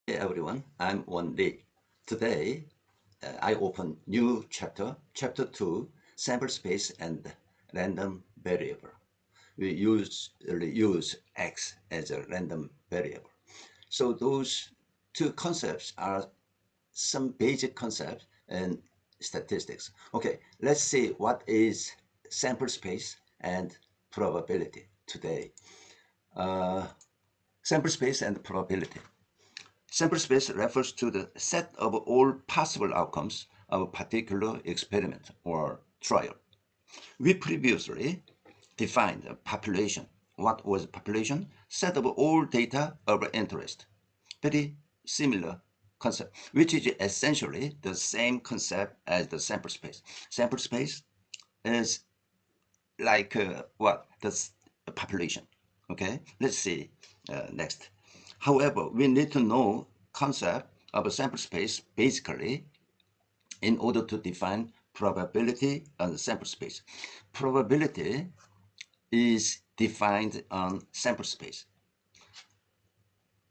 Hey everyone, I'm Won Lee. Today, I open new chapter 2, sample space and random variable. We usually use X as a random variable. So those two concepts are some basic concepts in statistics. Okay, let's see what is sample space and probability today. Uh, Sample space and probability. Sample space refers to the set of all possible outcomes of a particular experiment or trial. We previously defined a population. What was a population? Set of all data of interest. Very similar concept, which is essentially the same concept as the sample space. Sample space is like what? The population. Okay, let's see next. However, we need to know concept of a sample space basically in order to define probability on the sample space. Probability is defined on sample space.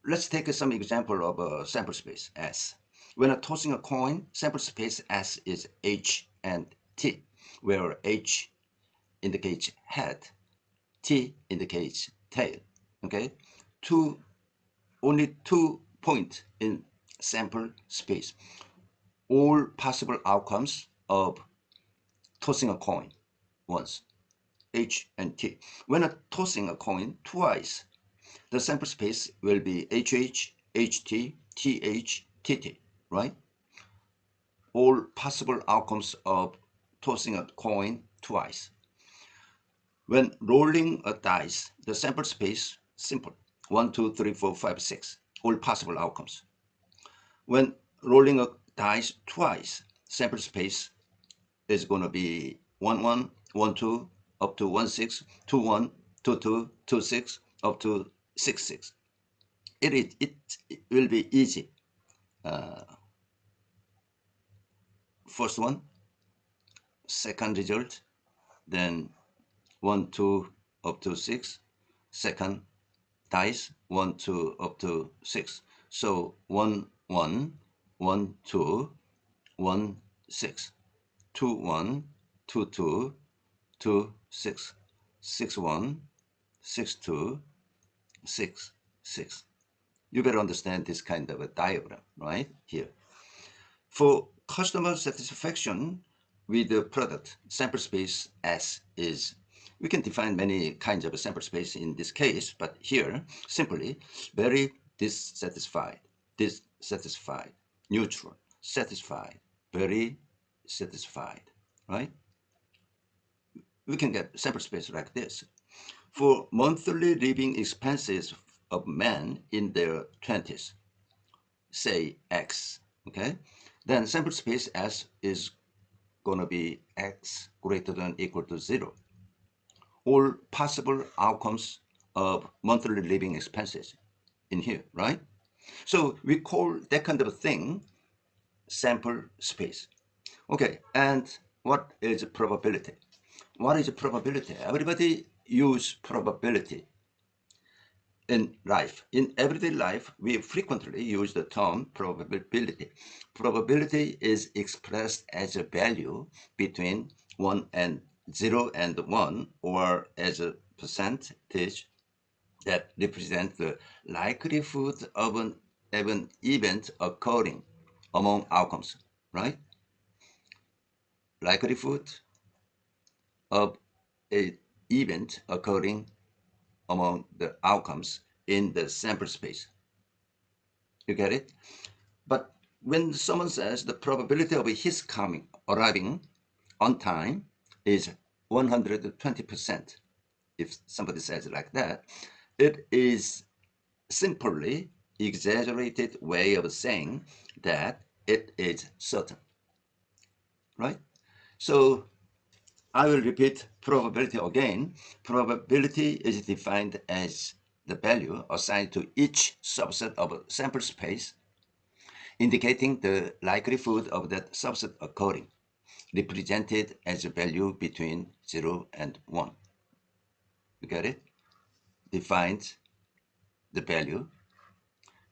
Let's take some example of a sample space S. When tossing a coin, sample space S is H and T, where H indicates head, T indicates tail. Okay, only 2 points in sample space. All possible outcomes of tossing a coin once, H and T. When tossing a coin twice, the sample space will be HH, HT, TH, TT, right? All possible outcomes of tossing a coin twice. When rolling a dice, the sample space simple. 1, 2, 3, 4, 5, 6. All possible outcomes. When rolling a dice twice, sample space is going to be 1, 1, 1, 2, up to 1, 6, 2, 1, 2, 2, 2, 6, up to 6, 6. It will be easy. First one, second result, then 1, 2, up to 6. Second dice, 1, 2, up to 6. So 1, 1, 1, 2, 1, 6. 2, 1, 2, 2, 2, 6. 6, 1, 6, 2, 6, 6. You better understand this kind of a diagram, right? Here. For customer satisfaction with the product, sample space S is, we can define many kinds of a sample space in this case, but here, simply, very dissatisfied, neutral, satisfied, very satisfied, right? We can get sample space like this. For monthly living expenses of men in their 20s, say X, okay? Then sample space S is going to be X greater than equal to 0. All possible outcomes of monthly living expenses in here, right? So we call that kind of a thing sample space. Okay, and what is probability? What is probability? Everybody use probability in life. In everyday life, we frequently use the term probability. Probability is expressed as a value between 1 and 0 and 1, or as a percentage that represents the likelihood of an event occurring among outcomes, right? Likelihood of an event occurring among the outcomes in the sample space. You get it? But when someone says the probability of his arriving on time is 120%, if somebody says it like that, it is simply exaggerated way of saying that it is certain, right? So I will repeat probability again. Probability is defined as the value assigned to each subset of a sample space, indicating the likelihood of that subset occurring, represented as a value between 0 and 1. You get it? Defines the value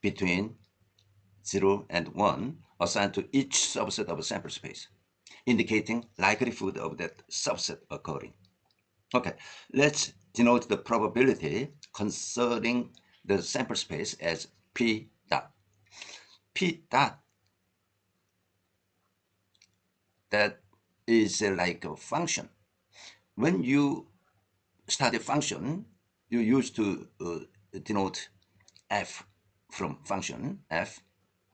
between 0 and 1 assigned to each subset of a sample space, indicating likelihood of that subset occurring. Okay, let's denote the probability concerning the sample space as P dot. P dot, that is like a function. When you start a function, you used to denote f from function f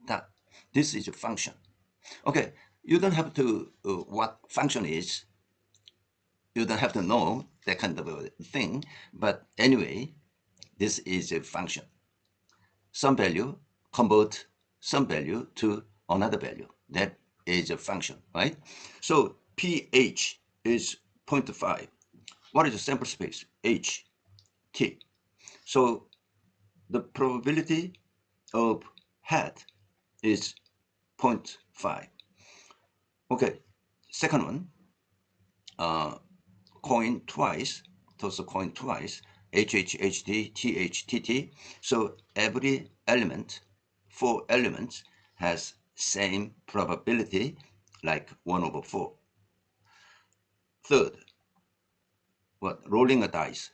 dot. This is a function. Okay, you don't have to what function is. You don't have to know that kind of a thing. But anyway, this is a function. Some value convert some value to another value. That is a function, right? So pH is 0.5. What is the sample space? H, T. So the probability of hat is 0.5. Okay, second one, coin twice, toss a coin twice, HHHT, THTT. So every element, 4 elements, has same probability, like 1/4. Third, what? Rolling a dice.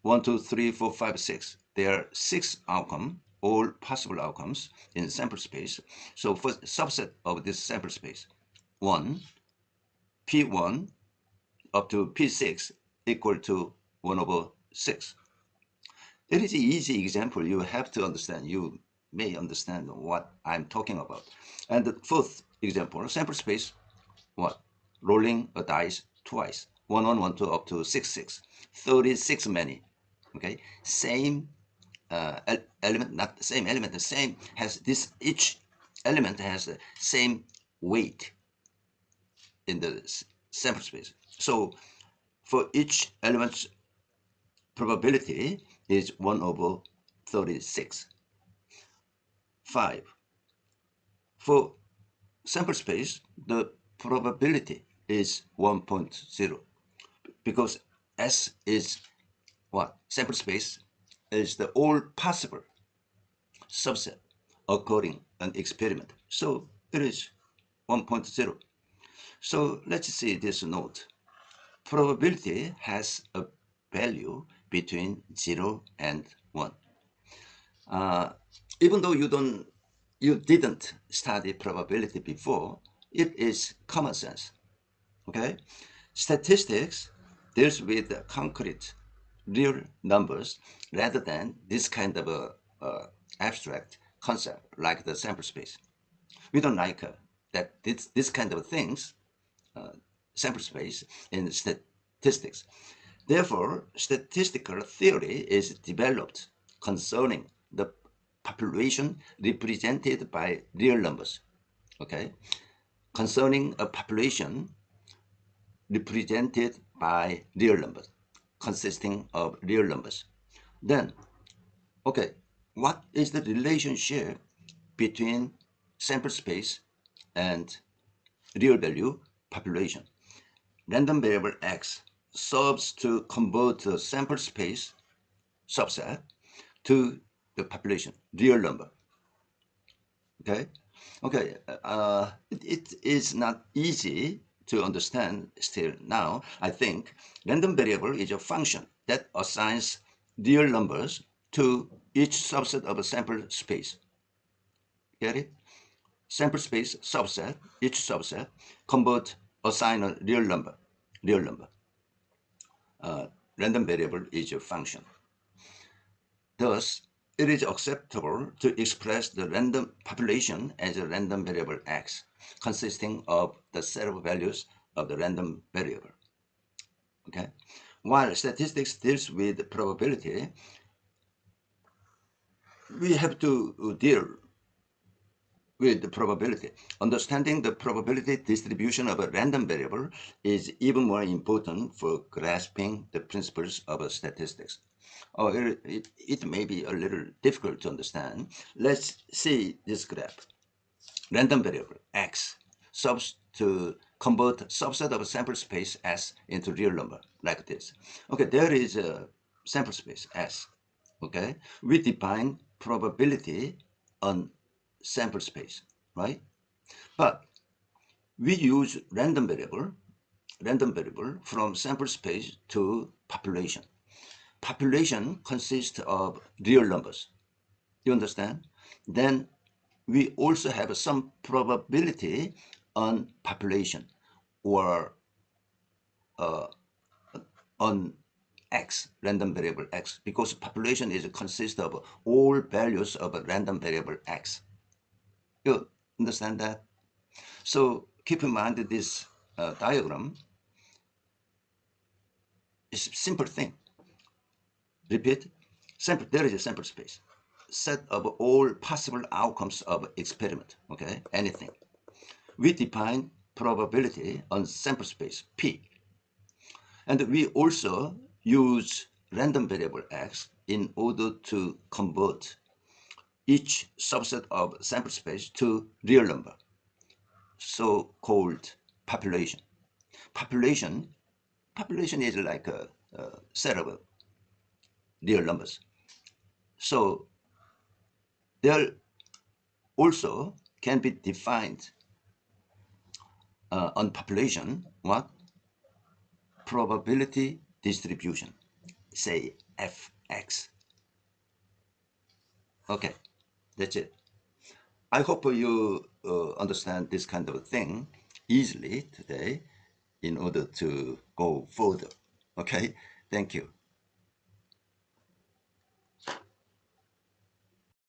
1, 2, 3, 4, 5, 6. There are 6 outcomes, all possible outcomes in the sample space. So for subset of this sample space, 1, P1 up to P6 equal to 1/6. It is an easy example. You have to understand. You may understand what I'm talking about. And the fourth example, sample space, what? Rolling a dice twice. 1, 1, 1, 2 up to 6, 6. 36 many. Okay, same element, not the same element, the same has this, each element has the same weight in the sample space. So for each element's probability is 1/36. 5. For sample space, the probability is 1.0 because S is what? Sample space is the all possible subset occurring an experiment. So it is 1.0. So let's see this note. Probability has a value between 0 and 1. Even though you didn't study probability before, it is common sense. Okay? Statistics deals with concrete, real numbers rather than this kind of abstract concept like the sample space. We don't like that this kind of things, sample space in statistics. Therefore, statistical theory is developed concerning the population represented by real numbers. Okay, concerning a population represented by real numbers, consisting of real numbers. Then, okay, what is the relationship between sample space and real value population? Random variable x serves to convert the sample space subset to the population, real number. Okay, okay. It is not easy to understand still now. I think random variable is a function that assigns real numbers to each subset of a sample space. Get it? Sample space subset, each subset convert, assign a real number. Real number. Random variable is a function. Thus, it is acceptable to express the random population as a random variable x, consisting of the set of values of the random variable. Okay? While statistics deals with probability, we have to deal with the probability. Understanding the probability distribution of a random variable is even more important for grasping the principles of statistics. Oh, it may be a little difficult to understand. Let's see this graph. Random variable x serves to convert subset of a sample space S into real number, like this. Okay, there is a sample space S. Okay, we define probability on sample space, right? But we use random variable from sample space to population. Population consists of real numbers. You understand? Then we also have some probability on population or on x, random variable x, because population is consists of all values of a random variable x. You understand that? So keep in mind that this diagram is a simple thing. Repeat, there is a sample space, set of all possible outcomes of experiment, okay, anything. We define probability on sample space P. And we also use random variable x in order to convert each subset of sample space to real number, so-called population. Population is like a set of real numbers. So there also can be defined on population what? Probability distribution, say fx. Okay, that's it. I hope you understand this kind of thing easily today in order to go further. Okay, thank you.